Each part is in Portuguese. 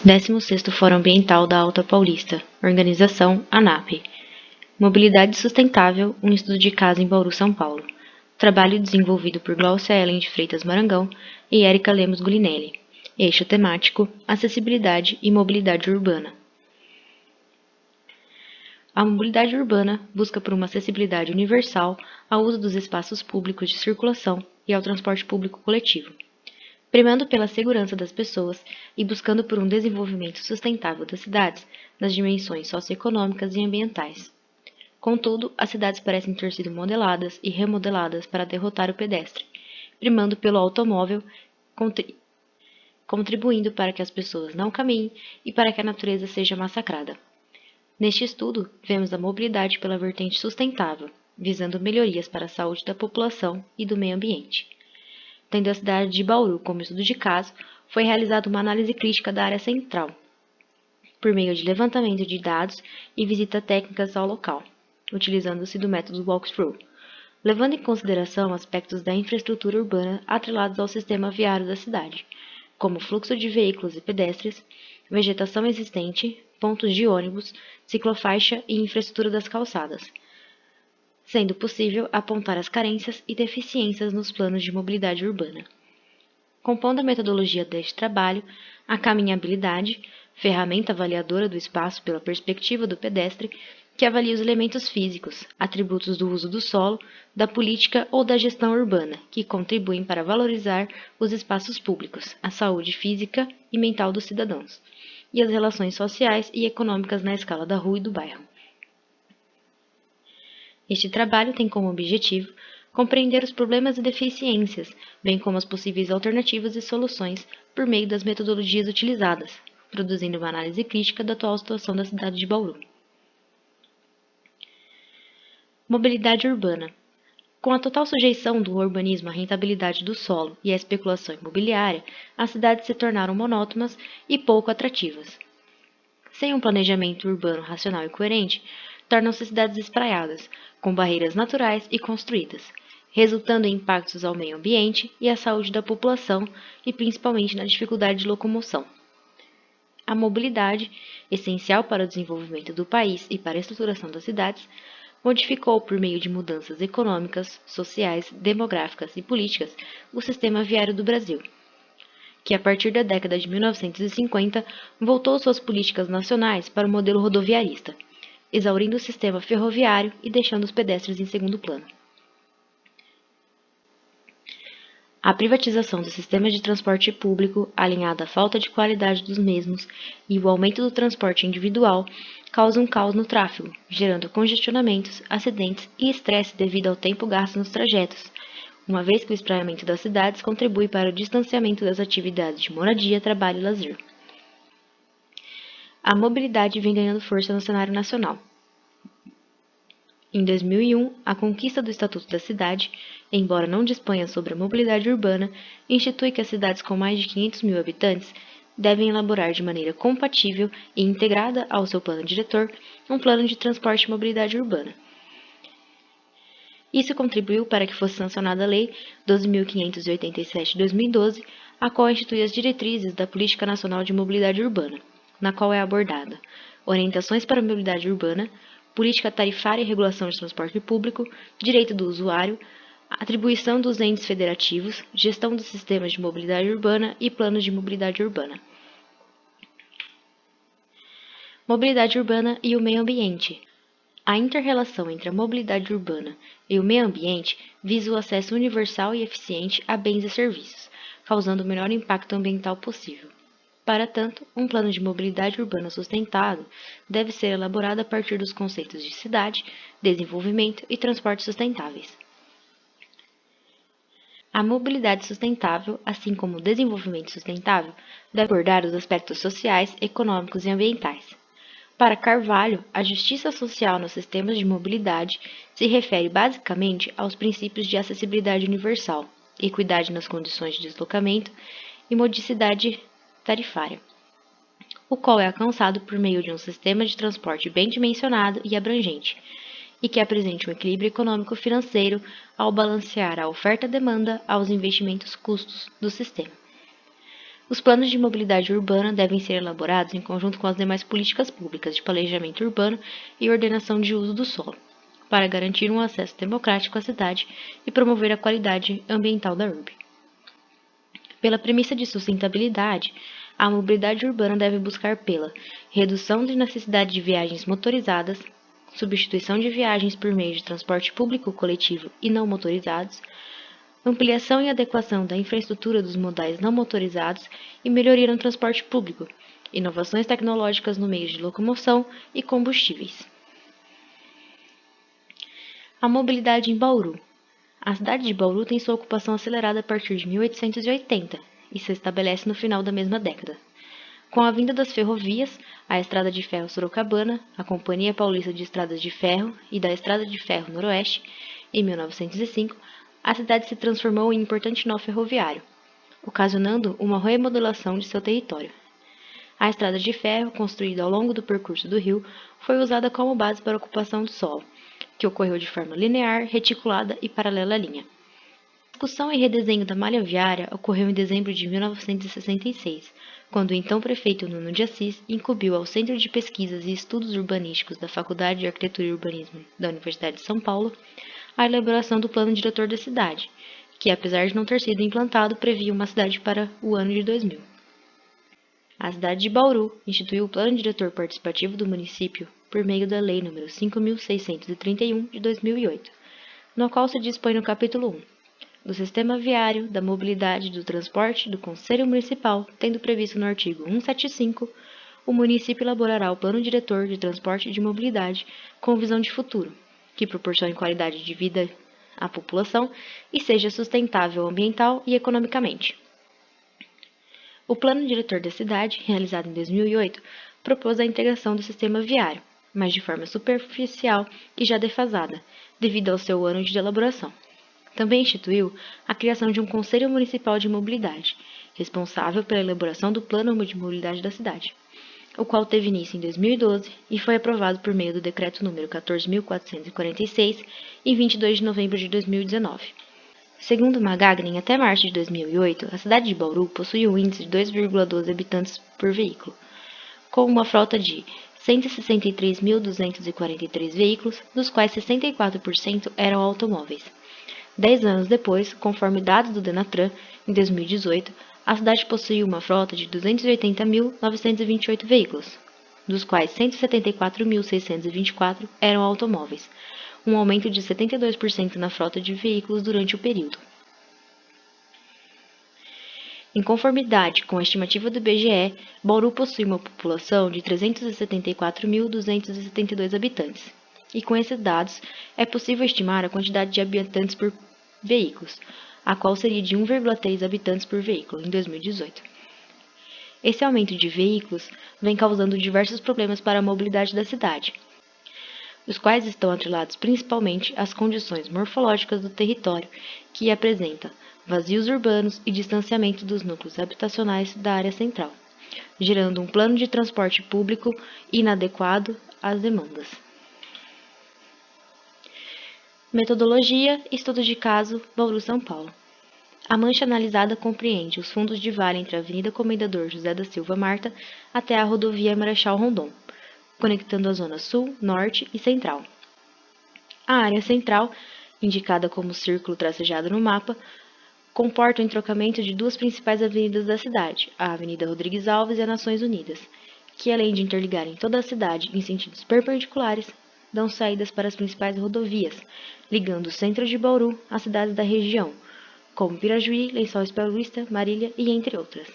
16º Fórum Ambiental da Alta Paulista. Organização ANAP. Mobilidade Sustentável, um estudo de caso em Bauru, São Paulo. Trabalho desenvolvido por Glaucia Ellen de Freitas Marangão e Érica Lemos Gulinelli. Eixo temático: acessibilidade e mobilidade urbana. A mobilidade urbana busca por uma acessibilidade universal ao uso dos espaços públicos de circulação e ao transporte público coletivo, primando pela segurança das pessoas e buscando por um desenvolvimento sustentável das cidades nas dimensões socioeconômicas e ambientais. Contudo, as cidades parecem ter sido modeladas e remodeladas para derrotar o pedestre, primando pelo automóvel, contribuindo para que as pessoas não caminhem e para que a natureza seja massacrada. Neste estudo, vemos a mobilidade pela vertente sustentável, visando melhorias para a saúde da população e do meio ambiente. Tendo a cidade de Bauru como estudo de caso, foi realizada uma análise crítica da área central, por meio de levantamento de dados e visitas técnicas ao local, utilizando-se do método walkthrough, levando em consideração aspectos da infraestrutura urbana atrelados ao sistema viário da cidade, como fluxo de veículos e pedestres, vegetação existente, pontos de ônibus, ciclofaixa e infraestrutura das calçadas, sendo possível apontar as carências e deficiências nos planos de mobilidade urbana. Compondo a metodologia deste trabalho, a caminhabilidade, ferramenta avaliadora do espaço pela perspectiva do pedestre, que avalia os elementos físicos, atributos do uso do solo, da política ou da gestão urbana, que contribuem para valorizar os espaços públicos, a saúde física e mental dos cidadãos, e as relações sociais e econômicas na escala da rua e do bairro. Este trabalho tem como objetivo compreender os problemas e deficiências, bem como as possíveis alternativas e soluções por meio das metodologias utilizadas, produzindo uma análise crítica da atual situação da cidade de Bauru. Mobilidade urbana. Com a total sujeição do urbanismo à rentabilidade do solo e à especulação imobiliária, as cidades se tornaram monótonas e pouco atrativas. Sem um planejamento urbano racional e coerente, tornam-se cidades espraiadas, com barreiras naturais e construídas, resultando em impactos ao meio ambiente e à saúde da população e principalmente na dificuldade de locomoção. A mobilidade, essencial para o desenvolvimento do país e para a estruturação das cidades, modificou por meio de mudanças econômicas, sociais, demográficas e políticas o sistema viário do Brasil, que a partir da década de 1950 voltou suas políticas nacionais para o modelo rodoviarista, exaurindo o sistema ferroviário e deixando os pedestres em segundo plano. A privatização dos sistemas de transporte público, alinhada à falta de qualidade dos mesmos e o aumento do transporte individual, causa um caos no tráfego, gerando congestionamentos, acidentes e estresse devido ao tempo gasto nos trajetos, uma vez que o espraiamento das cidades contribui para o distanciamento das atividades de moradia, trabalho e lazer. A mobilidade vem ganhando força no cenário nacional. Em 2001, a conquista do Estatuto da Cidade, embora não disponha sobre a mobilidade urbana, institui que as cidades com mais de 500 mil habitantes devem elaborar de maneira compatível e integrada ao seu plano diretor um plano de transporte e mobilidade urbana. Isso contribuiu para que fosse sancionada a Lei 12.587 de 2012, a qual institui as diretrizes da Política Nacional de Mobilidade Urbana, na qual é abordada orientações para a mobilidade urbana, política tarifária e regulação de transporte público, direito do usuário, atribuição dos entes federativos, gestão dos sistemas de mobilidade urbana e planos de mobilidade urbana. Mobilidade urbana e o meio ambiente. A inter-relação entre a mobilidade urbana e o meio ambiente visa o acesso universal e eficiente a bens e serviços, causando o menor impacto ambiental possível. Para tanto, um plano de mobilidade urbana sustentável deve ser elaborado a partir dos conceitos de cidade, desenvolvimento e transporte sustentáveis. A mobilidade sustentável, assim como o desenvolvimento sustentável, deve abordar os aspectos sociais, econômicos e ambientais. Para Carvalho, a justiça social nos sistemas de mobilidade se refere basicamente aos princípios de acessibilidade universal, equidade nas condições de deslocamento e modicidade tarifária, o qual é alcançado por meio de um sistema de transporte bem dimensionado e abrangente, e que apresente um equilíbrio econômico-financeiro ao balancear a oferta-demanda aos investimentos custos do sistema. Os planos de mobilidade urbana devem ser elaborados em conjunto com as demais políticas públicas de planejamento urbano e ordenação de uso do solo, para garantir um acesso democrático à cidade e promover a qualidade ambiental da urbe. Pela premissa de sustentabilidade, a mobilidade urbana deve buscar pela redução da necessidade de viagens motorizadas, substituição de viagens por meio de transporte público coletivo e não motorizados, ampliação e adequação da infraestrutura dos modais não motorizados e melhoria no transporte público, inovações tecnológicas no meio de locomoção e combustíveis. A mobilidade em Bauru. A cidade de Bauru tem sua ocupação acelerada a partir de 1880 e se estabelece no final da mesma década. Com a vinda das ferrovias, a Estrada de Ferro Sorocabana, a Companhia Paulista de Estradas de Ferro e da Estrada de Ferro Noroeste, em 1905, a cidade se transformou em importante nó ferroviário, ocasionando uma remodelação de seu território. A estrada de ferro, construída ao longo do percurso do rio, foi usada como base para a ocupação do solo, que ocorreu de forma linear, reticulada e paralela à linha. A discussão e redesenho da malha viária ocorreu em dezembro de 1966, quando o então prefeito Nuno de Assis incumbiu ao Centro de Pesquisas e Estudos Urbanísticos da Faculdade de Arquitetura e Urbanismo da Universidade de São Paulo a elaboração do plano diretor da cidade, que, apesar de não ter sido implantado, previa uma cidade para o ano de 2000. A cidade de Bauru instituiu o Plano Diretor Participativo do município por meio da Lei nº 5.631, de 2008, no qual se dispõe no capítulo 1 do Sistema Viário, da Mobilidade e do Transporte do Conselho Municipal, tendo previsto no artigo 175, o município elaborará o Plano Diretor de Transporte e de Mobilidade com visão de futuro, que proporcione qualidade de vida à população e seja sustentável ambiental e economicamente. O Plano Diretor da cidade, realizado em 2008, propôs a integração do sistema viário, mas de forma superficial e já defasada, devido ao seu ano de elaboração. Também instituiu a criação de um Conselho Municipal de Mobilidade, responsável pela elaboração do Plano de Mobilidade da cidade, o qual teve início em 2012 e foi aprovado por meio do Decreto nº 14.446, em 22 de novembro de 2019. Segundo Magagnen, até março de 2008, a cidade de Bauru possuía um índice de 2,12 habitantes por veículo, com uma frota de 163.243 veículos, dos quais 64% eram automóveis. 10 anos depois, conforme dados do Denatran, em 2018, a cidade possuía uma frota de 280.928 veículos, dos quais 174.624 eram automóveis, um aumento de 72% na frota de veículos durante o período. Em conformidade com a estimativa do IBGE, Bauru possui uma população de 374.272 habitantes, e com esses dados é possível estimar a quantidade de habitantes por veículos, a qual seria de 1,3 habitantes por veículo em 2018. Esse aumento de veículos vem causando diversos problemas para a mobilidade da cidade, os quais estão atrelados principalmente às condições morfológicas do território, que apresenta vazios urbanos e distanciamento dos núcleos habitacionais da área central, gerando um plano de transporte público inadequado às demandas. Metodologia: estudo de caso, Bauru, São Paulo. A mancha analisada compreende os fundos de vale entre a Avenida Comendador José da Silva Marta até a rodovia Marechal Rondon, conectando a zona sul, norte e central. A área central, indicada como círculo tracejado no mapa, comporta o entrocamento de duas principais avenidas da cidade, a Avenida Rodrigues Alves e a Nações Unidas, que além de interligarem toda a cidade em sentidos perpendiculares, dão saídas para as principais rodovias, ligando o centro de Bauru às cidades da região, como Pirajuí, Lençóis Paulista, Marília e entre outras.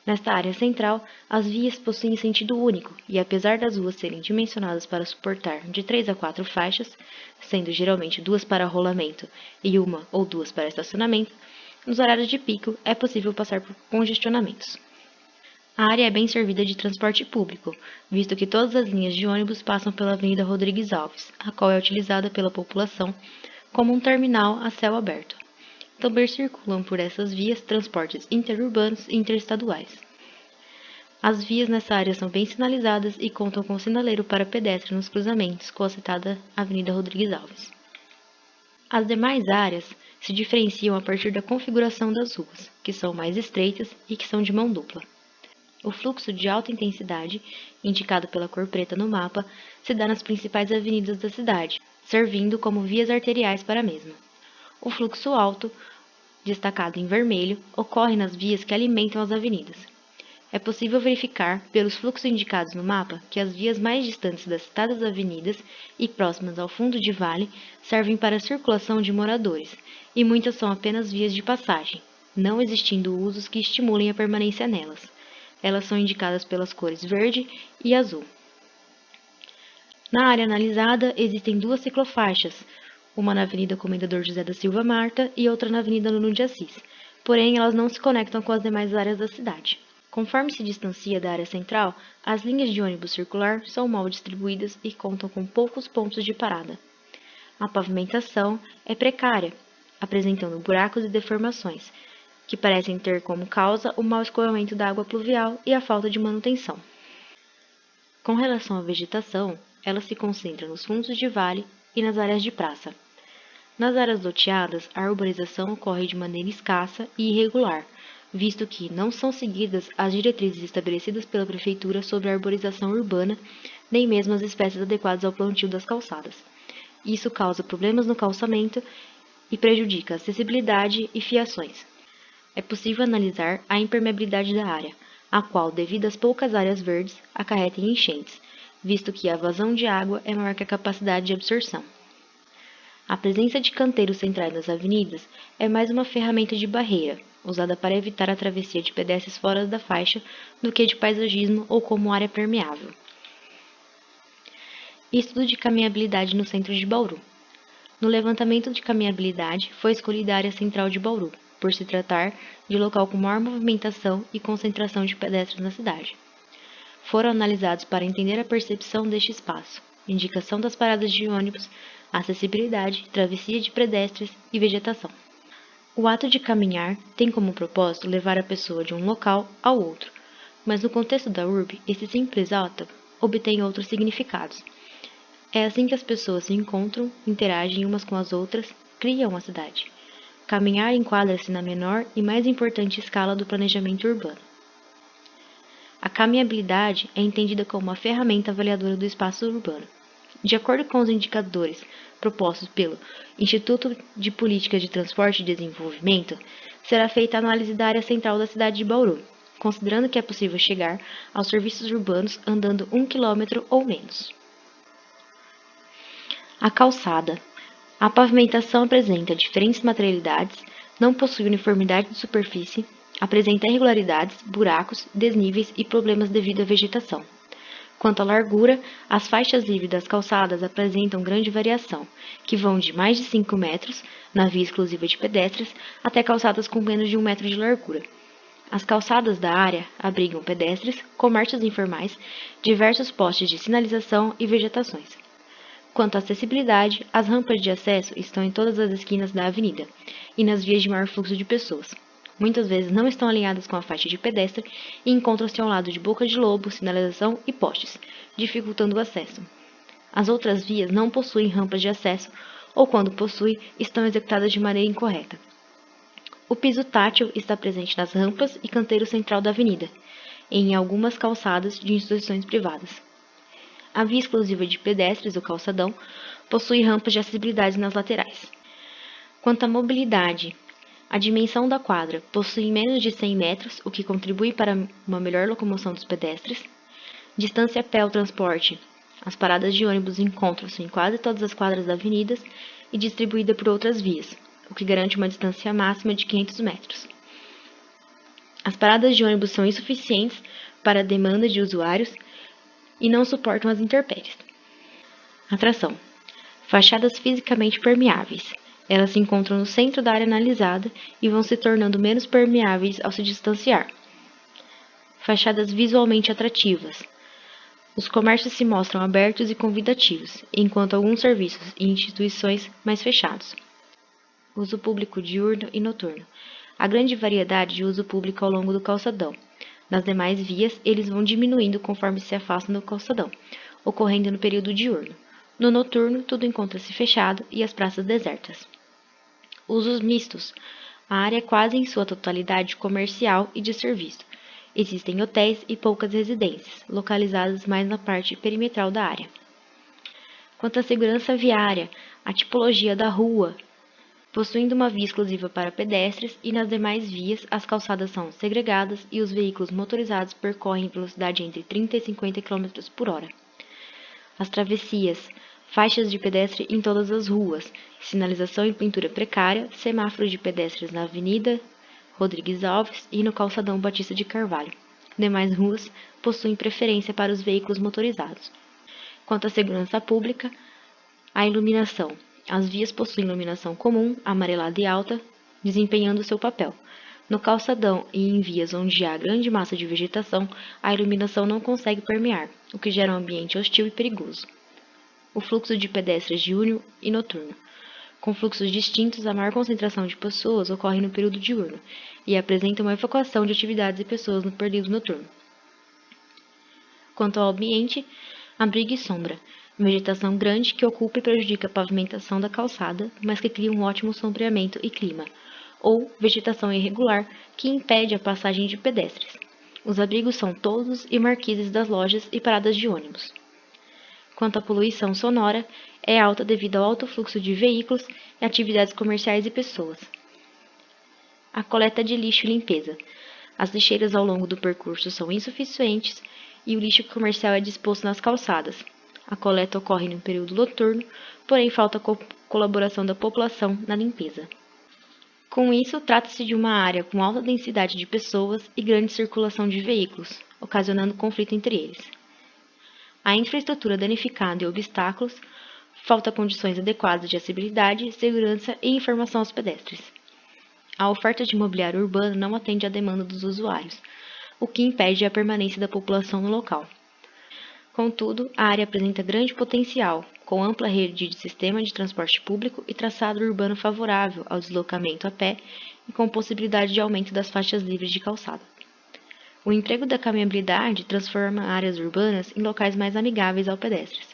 Nesta área central, as vias possuem sentido único e, apesar das ruas serem dimensionadas para suportar de 3 a 4 faixas, sendo geralmente 2 para rolamento e 1 ou 2 para estacionamento, nos horários de pico é possível passar por congestionamentos. A área é bem servida de transporte público, visto que todas as linhas de ônibus passam pela Avenida Rodrigues Alves, a qual é utilizada pela população como um terminal a céu aberto. Também circulam por essas vias transportes interurbanos e interestaduais. As vias nessa área são bem sinalizadas e contam com sinaleiro para pedestre nos cruzamentos com a citada Avenida Rodrigues Alves. As demais áreas se diferenciam a partir da configuração das ruas, que são mais estreitas e que são de mão dupla. O fluxo de alta intensidade, indicado pela cor preta no mapa, se dá nas principais avenidas da cidade, servindo como vias arteriais para a mesma. O fluxo alto, destacado em vermelho, ocorre nas vias que alimentam as avenidas. É possível verificar, pelos fluxos indicados no mapa, que as vias mais distantes das citadas avenidas e próximas ao fundo de vale servem para a circulação de moradores, e muitas são apenas vias de passagem, não existindo usos que estimulem a permanência nelas. Elas são indicadas pelas cores verde e azul. Na área analisada, existem duas ciclofaixas, uma na Avenida Comendador José da Silva Marta e outra na Avenida Nuno de Assis, porém elas não se conectam com as demais áreas da cidade. Conforme se distancia da área central, as linhas de ônibus circular são mal distribuídas e contam com poucos pontos de parada. A pavimentação é precária, apresentando buracos e deformações, que parecem ter como causa o mau escoamento da água pluvial e a falta de manutenção. Com relação à vegetação, ela se concentra nos fundos de vale e nas áreas de praça. Nas áreas loteadas, a arborização ocorre de maneira escassa e irregular, visto que não são seguidas as diretrizes estabelecidas pela Prefeitura sobre a arborização urbana, nem mesmo as espécies adequadas ao plantio das calçadas. Isso causa problemas no calçamento e prejudica a acessibilidade e fiações. É possível analisar a impermeabilidade da área, a qual, devido às poucas áreas verdes, acarreta em enchentes, visto que a vazão de água é maior que a capacidade de absorção. A presença de canteiros centrais nas avenidas é mais uma ferramenta de barreira, usada para evitar a travessia de pedestres fora da faixa do que de paisagismo ou como área permeável. Estudo de caminhabilidade no centro de Bauru. No levantamento de caminhabilidade, foi escolhida a área central de Bauru, por se tratar de local com maior movimentação e concentração de pedestres na cidade. Foram analisados para entender a percepção deste espaço, indicação das paradas de ônibus, acessibilidade, travessia de pedestres e vegetação. O ato de caminhar tem como propósito levar a pessoa de um local ao outro, mas no contexto da urbe, esse simples ato obtém outros significados. É assim que as pessoas se encontram, interagem umas com as outras, criam a cidade. Caminhar enquadra-se na menor e mais importante escala do planejamento urbano. A caminhabilidade é entendida como uma ferramenta avaliadora do espaço urbano. De acordo com os indicadores propostos pelo Instituto de Políticas de Transporte e Desenvolvimento, será feita a análise da área central da cidade de Bauru, considerando que é possível chegar aos serviços urbanos andando 1 km ou menos. A calçada. A pavimentação apresenta diferentes materialidades, não possui uniformidade de superfície, apresenta irregularidades, buracos, desníveis e problemas devido à vegetação. Quanto à largura, as faixas livres das calçadas apresentam grande variação, que vão de mais de 5 metros, na via exclusiva de pedestres, até calçadas com menos de 1 metro de largura. As calçadas da área abrigam pedestres, comércios informais, diversos postes de sinalização e vegetações. Quanto à acessibilidade, as rampas de acesso estão em todas as esquinas da avenida e nas vias de maior fluxo de pessoas. Muitas vezes não estão alinhadas com a faixa de pedestre e encontram-se ao lado de boca de lobo, sinalização e postes, dificultando o acesso. As outras vias não possuem rampas de acesso ou, quando possuem, estão executadas de maneira incorreta. O piso tátil está presente nas rampas e canteiro central da avenida, e em algumas calçadas de instituições privadas. A via exclusiva de pedestres, o calçadão, possui rampas de acessibilidade nas laterais. Quanto à mobilidade, a dimensão da quadra possui menos de 100 metros, o que contribui para uma melhor locomoção dos pedestres. Distância a pé ao transporte. As paradas de ônibus encontram-se em quase todas as quadras da avenida e distribuídas por outras vias, o que garante uma distância máxima de 500 metros. As paradas de ônibus são insuficientes para a demanda de usuários e não suportam as intempéries. Atração. Fachadas fisicamente permeáveis. Elas se encontram no centro da área analisada e vão se tornando menos permeáveis ao se distanciar. Fachadas visualmente atrativas. Os comércios se mostram abertos e convidativos, enquanto alguns serviços e instituições mais fechados. Uso público diurno e noturno. Há grande variedade de uso público ao longo do calçadão. Nas demais vias, eles vão diminuindo conforme se afastam do calçadão, ocorrendo no período diurno. No noturno, tudo encontra-se fechado e as praças desertas. Usos mistos. A área é quase em sua totalidade comercial e de serviço. Existem hotéis e poucas residências, localizadas mais na parte perimetral da área. Quanto à segurança viária, a tipologia da rua, possuindo uma via exclusiva para pedestres e nas demais vias as calçadas são segregadas e os veículos motorizados percorrem velocidade entre 30 e 50 km por hora. As travessias, faixas de pedestre em todas as ruas, sinalização e pintura precária, semáforos de pedestres na Avenida Rodrigues Alves e no Calçadão Batista de Carvalho. Demais ruas possuem preferência para os veículos motorizados. Quanto à segurança pública, a iluminação. As vias possuem iluminação comum, amarelada e alta, desempenhando seu papel. No calçadão e em vias onde há grande massa de vegetação, a iluminação não consegue permear, o que gera um ambiente hostil e perigoso. O fluxo de pedestres diurno e noturno. Com fluxos distintos, a maior concentração de pessoas ocorre no período diurno e apresenta uma evacuação de atividades e pessoas no período noturno. Quanto ao ambiente, abrigo e sombra. Vegetação grande que ocupa e prejudica a pavimentação da calçada, mas que cria um ótimo sombreamento e clima, ou vegetação irregular que impede a passagem de pedestres. Os abrigos são toldos e marquises das lojas e paradas de ônibus. Quanto à poluição sonora, é alta devido ao alto fluxo de veículos e atividades comerciais e pessoas. A coleta de lixo e limpeza. As lixeiras ao longo do percurso são insuficientes e o lixo comercial é disposto nas calçadas. A coleta ocorre no período noturno, porém falta colaboração da população na limpeza. Com isso, trata-se de uma área com alta densidade de pessoas e grande circulação de veículos, ocasionando conflito entre eles. A infraestrutura danificada e obstáculos, falta condições adequadas de acessibilidade, segurança e informação aos pedestres. A oferta de mobiliário urbano não atende à demanda dos usuários, o que impede a permanência da população no local. Contudo, a área apresenta grande potencial, com ampla rede de sistema de transporte público e traçado urbano favorável ao deslocamento a pé e com possibilidade de aumento das faixas livres de calçada. O emprego da caminhabilidade transforma áreas urbanas em locais mais amigáveis aos pedestres.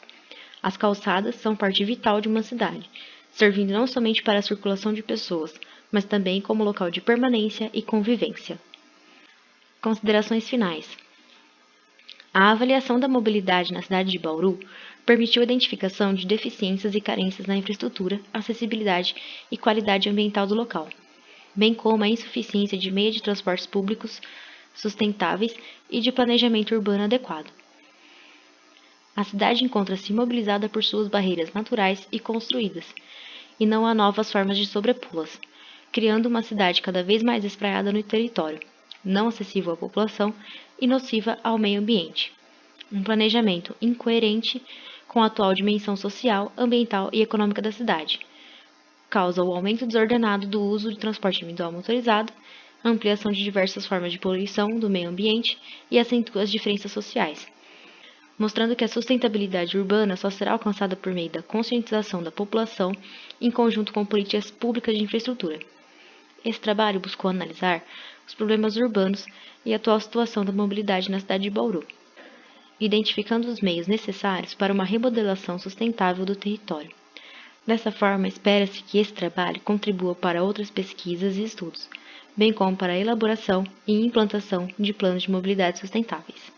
As calçadas são parte vital de uma cidade, servindo não somente para a circulação de pessoas, mas também como local de permanência e convivência. Considerações finais. A avaliação da mobilidade na cidade de Bauru permitiu a identificação de deficiências e carências na infraestrutura, acessibilidade e qualidade ambiental do local, bem como a insuficiência de meios de transportes públicos sustentáveis e de planejamento urbano adequado. A cidade encontra-se imobilizada por suas barreiras naturais e construídas, e não há novas formas de sobrepô-las, criando uma cidade cada vez mais espraiada no território, não acessível à população e nociva ao meio ambiente. Um planejamento incoerente com a atual dimensão social, ambiental e econômica da cidade. Causa o aumento desordenado do uso de transporte individual motorizado, a ampliação de diversas formas de poluição do meio ambiente e acentua as diferenças sociais, mostrando que a sustentabilidade urbana só será alcançada por meio da conscientização da população em conjunto com políticas públicas de infraestrutura. Esse trabalho buscou analisar os problemas urbanos e a atual situação da mobilidade na cidade de Bauru, identificando os meios necessários para uma remodelação sustentável do território. Dessa forma, espera-se que esse trabalho contribua para outras pesquisas e estudos, bem como para a elaboração e implantação de planos de mobilidade sustentáveis.